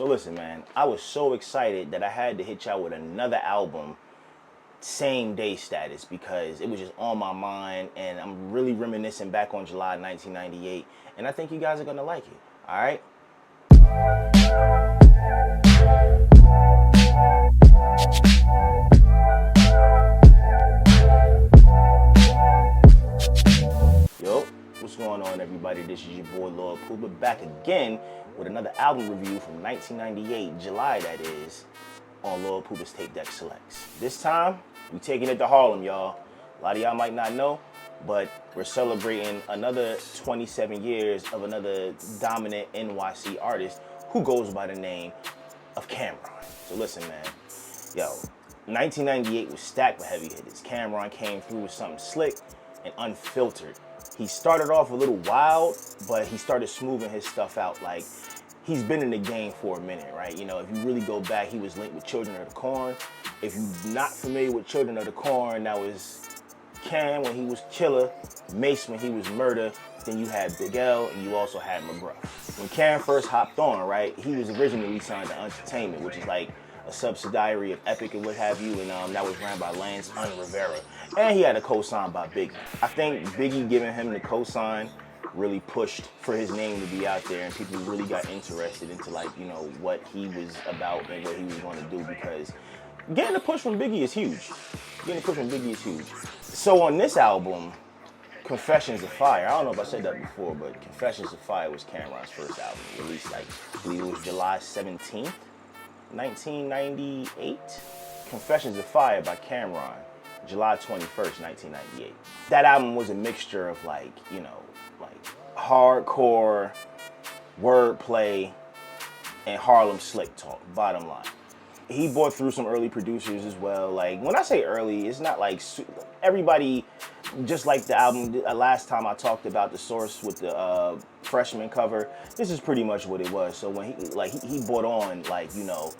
So listen, man, I was so excited that I had to hit y'all with another album, same day status, because it was just on my mind, and I'm really reminiscing back on July 1998, and I think you guys are gonna like it. All right. Yo, what's going on, everybody? This is your boy Lord Puba, back again with another album review from 1998, July that is, on Lord Puba's Tape Deck Selects. This time, we taking it to Harlem, y'all. A lot of y'all might not know, but we're celebrating another 27 years of another dominant NYC artist who goes by the name of Cameron. So listen, man, yo, 1998 was stacked with heavy hitters. Cameron came through with something slick and unfiltered. He started off a little wild, but he started smoothing his stuff out. Like, he's been in the game for a minute, right? You know, if you really go back, he was linked with Children of the Corn. If you're not familiar with Children of the Corn, that was Cam when he was Killer, Mase when he was Murder, then you had Big L, and you also had McGruff. When Cam first hopped on, right, he was originally signed to Entertainment, which is like a subsidiary of Epic and what have you, and that was ran by Lance Rivera. And he had a co-sign by Biggie. I think Biggie giving him the co-sign really pushed for his name to be out there, and people really got interested into, like, you know, what he was about and what he was going to do, because getting a push from Biggie is huge. So on this album, Confessions of Fire, I don't know if I said that before, but Confessions of Fire was Cameron's first album, released, like, I believe it was July 17th, 1998. Confessions of Fire by Cameron, July 21st, 1998. That album was a mixture of, like, you know, like hardcore wordplay and Harlem slick talk, bottom line. He brought through some early producers as well. Like, when I say early, it's not like everybody, just like the album last time I talked about The Source with the freshman cover, this is pretty much what it was. So when he brought on, like, you know,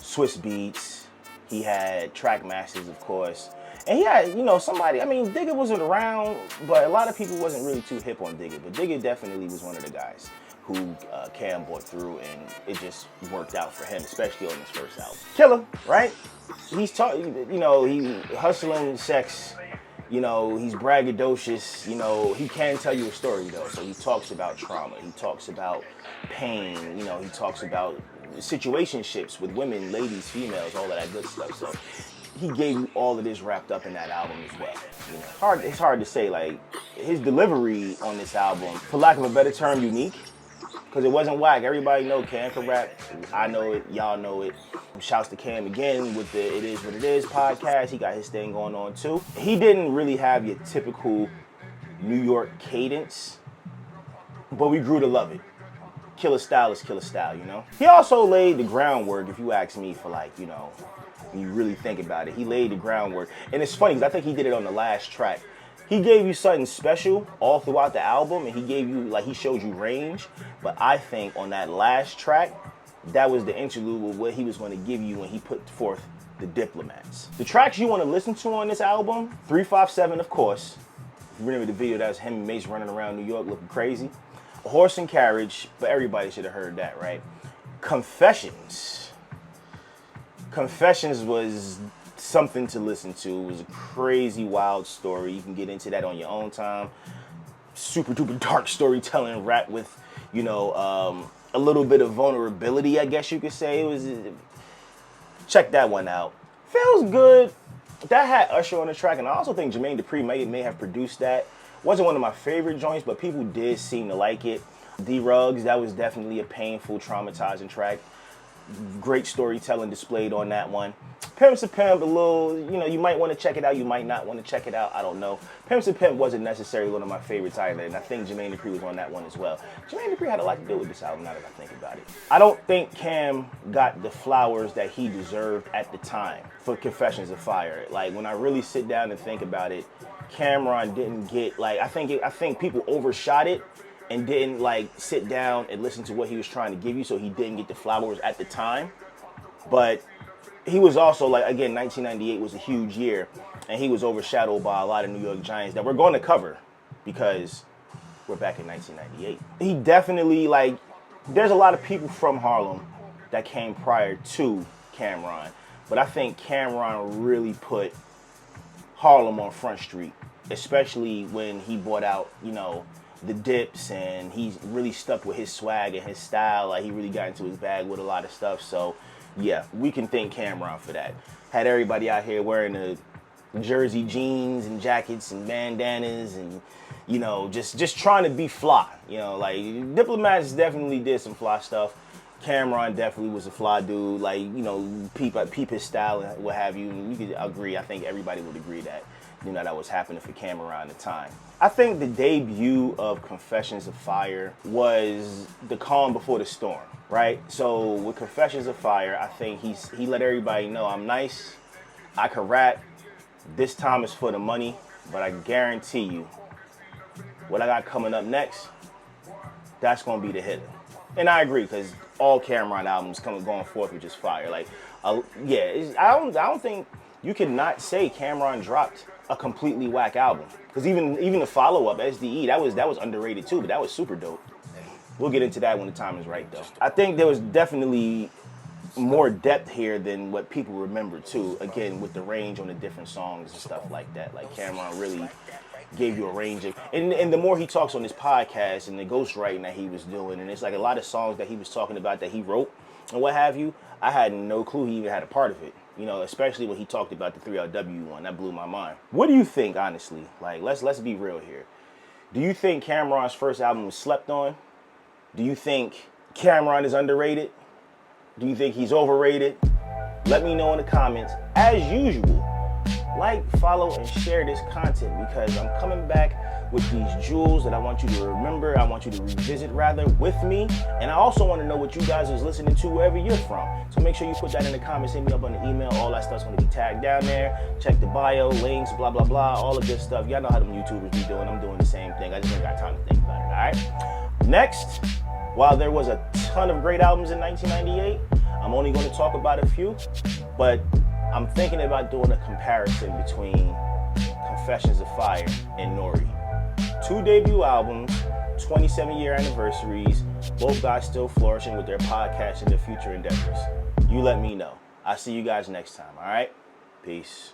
Swizz Beatz, he had Trackmasters, of course, and he had, you know, somebody, I mean, Digga wasn't around, but a lot of people wasn't really too hip on Digga, but Digga definitely was one of the guys who Cam brought through, and it just worked out for him, especially on his first album. Killer, right? He's talking, you know, he hustling sex, you know, he's braggadocious, you know, he can tell you a story though, so he talks about trauma, he talks about pain, you know, he talks about situationships with women, ladies, females, all of that good stuff, so he gave you all of this wrapped up in that album as well. You know, it's hard to say, like, his delivery on this album, for lack of a better term, unique, because it wasn't whack. Everybody know Cam can rap. I know it. Y'all know it. Shouts to Cam again with the It Is What It Is podcast. He got his thing going on too. He didn't really have your typical New York cadence, but we grew to love it. Killer style is killer style, you know? He also laid the groundwork, if you ask me, for, like, you know, when you really think about it. He laid the groundwork. And it's funny, because I think he did it on the last track. He gave you something special all throughout the album, and he gave you, like, he showed you range. But I think on that last track, that was the interlude with what he was going to give you when he put forth the Diplomats. The tracks you want to listen to on this album, 357, of course. If you remember the video, that was him and Mase running around New York looking crazy. Horse and Carriage, but everybody should have heard that, right? Confessions. Confessions was something to listen to. It was a crazy, wild story. You can get into that on your own time. Super duper dark storytelling, rap with, you know, a little bit of vulnerability, I guess you could say. It was. Check that one out. Feels good. That had Usher on the track, and I also think Jermaine Dupri may have produced that. Wasn't one of my favorite joints, but people did seem to like it. D-Ruggs, that was definitely a painful, traumatizing track. Great storytelling displayed on that one. Pimps a Pimp, a little, you know, you might want to check it out, you might not want to check it out, I don't know. Pimps a Pimp wasn't necessarily one of my favorites either, and I think Jermaine Dupri was on that one as well. Jermaine Dupri had a lot to do with this album, now that I think about it. I don't think Cam got the flowers that he deserved at the time for Confessions of Fire. Like, when I really sit down and think about it, Cameron didn't get, like, I think people overshot it and didn't, like, sit down and listen to what he was trying to give you, so he didn't get the flowers at the time. But he was also, like, again, 1998 was a huge year, and he was overshadowed by a lot of New York Giants that we're going to cover because we're back in 1998. He definitely, like, there's a lot of people from Harlem that came prior to Cameron. But I think Cameron really put Harlem on Front Street, especially when he brought out, you know, the dips, and he really stuck with his swag and his style. Like, he really got into his bag with a lot of stuff. So yeah, we can thank Cameron for that. Had everybody out here wearing the jersey jeans and jackets and bandanas and, you know, just trying to be fly. You know, like, Diplomats definitely did some fly stuff. Cameron definitely was a fly dude. Like, you know, peep his style and what have you. And you could agree. I think everybody would agree that, you know, that was happening for Cameron at the time. I think the debut of Confessions of Fire was the calm before the storm, right? So with Confessions of Fire, I think he let everybody know, I'm nice, I can rap, this time is for the money, but I guarantee you, what I got coming up next, that's gonna be the hitter. And I agree, because all Cameron albums going forth with just fire. Like, yeah, I don't think you can not say Cameron dropped a completely whack album. Because even the follow-up, SDE, that was underrated too, but that was super dope. We'll get into that when the time is right, though. I think there was definitely more depth here than what people remember too. Again, with the range on the different songs and stuff like that. Like, Cameron really gave you a range of, and the more he talks on this podcast and the ghostwriting that he was doing, and it's like a lot of songs that he was talking about that he wrote and what have you, I had no clue he even had a part of it. You know, especially when he talked about the 3LW one, that blew my mind. What do you think, honestly? Like, let's be real here. Do you think Cameron's first album was slept on? Do you think Cameron is underrated? Do you think he's overrated? Let me know in the comments. As usual, like, follow, and share this content, because I'm coming back with these jewels that I want you to remember, I want you to revisit rather with me, and I also want to know what you guys is listening to wherever you're from. So make sure you put that in the comments, hit me up on the email, all that stuff's going to be tagged down there. Check the bio, links, blah, blah, blah, all the good stuff. Y'all know how them YouTubers be doing. I'm doing the same thing. I just ain't got time to think about it, all right? Next, while there was a ton of great albums in 1998, I'm only going to talk about a few, but I'm thinking about doing a comparison between Confessions of Fire and N.O.R.E. 2 debut albums, 27-year anniversaries, both guys still flourishing with their podcasts and their future endeavors. You let me know. I'll see you guys next time, all right? Peace.